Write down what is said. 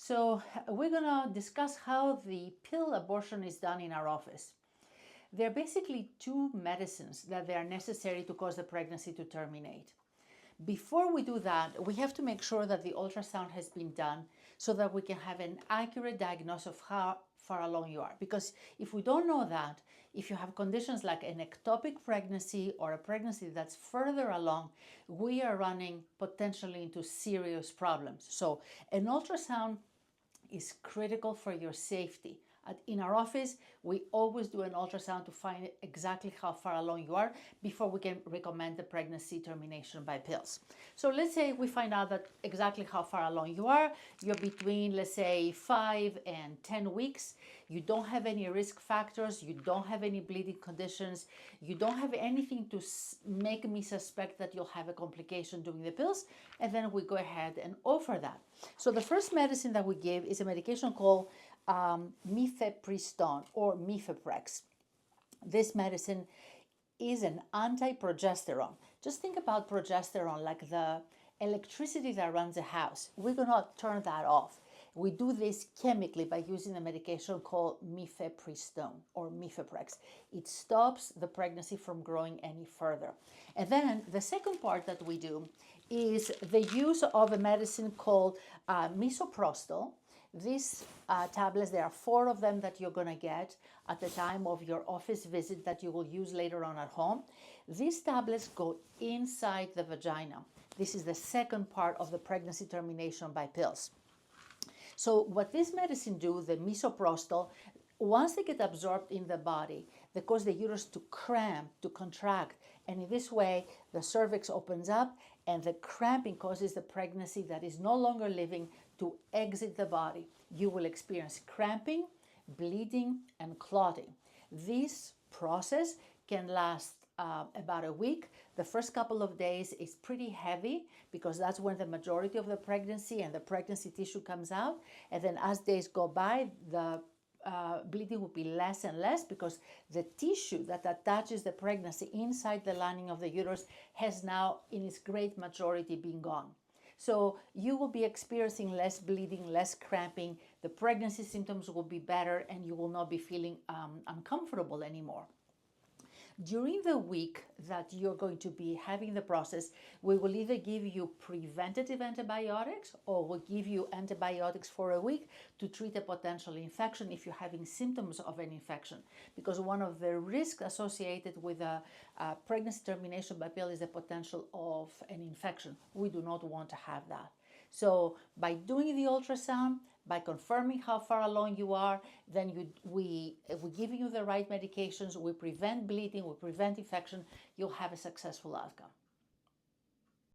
So we're going to discuss how the pill abortion is done in our office. There are basically two medicines that they are necessary to cause the pregnancy to terminate. Before we do that, we have to make sure that the ultrasound has been done so that we can have an accurate diagnosis of how far along you are. Because if we don't know that, if you have conditions like an ectopic pregnancy or a pregnancy that's further along, we are running potentially into serious problems. So an ultrasound is critical for your safety. In our office, we always do an ultrasound to find exactly how far along you are before we can recommend the pregnancy termination by pills. So let's say we find out that exactly how far along you are. You're between, let's say, 5 and 10 weeks. You don't have any risk factors. You don't have any bleeding conditions. You don't have anything to make me suspect that you'll have a complication during the pills. And then we go ahead and offer that. So the first medicine that we give is a medication called mifepristone or Mifeprex. This medicine is an anti-progesterone. Just think about progesterone like the electricity that runs a house. We're going to turn that off. We do this chemically by using a medication called mifepristone or Mifeprex. It stops the pregnancy from growing any further. And then the second part that we do is the use of a medicine called misoprostol. These tablets, there are 4 of them that you're going to get at the time of your office visit that you will use later on at home. These tablets go inside the vagina. This is the second part of the pregnancy termination by pills. So what this medicine do, the misoprostol, once they get absorbed in the body, they cause the uterus to cramp, to contract. And in this way, the cervix opens up and the cramping causes the pregnancy that is no longer living to exit the body. You will experience cramping, bleeding, and clotting. This process can last about a week. The first couple of days is pretty heavy because that's when the majority of the pregnancy and the pregnancy tissue comes out. And then as days go by, the bleeding will be less and less because the tissue that attaches the pregnancy inside the lining of the uterus has now, in its great majority, been gone. So you will be experiencing less bleeding, less cramping. The pregnancy symptoms will be better and you will not be feeling uncomfortable anymore. During the week that you're going to be having the process, we will either give you preventative antibiotics or we'll give you antibiotics for a week to treat a potential infection if you're having symptoms of an infection. Because one of the risks associated with a pregnancy termination by pill is the potential of an infection. We do not want to have that. So by doing the ultrasound, by confirming how far along you are, then we give you the right medications, we prevent bleeding, we prevent infection, you'll have a successful outcome.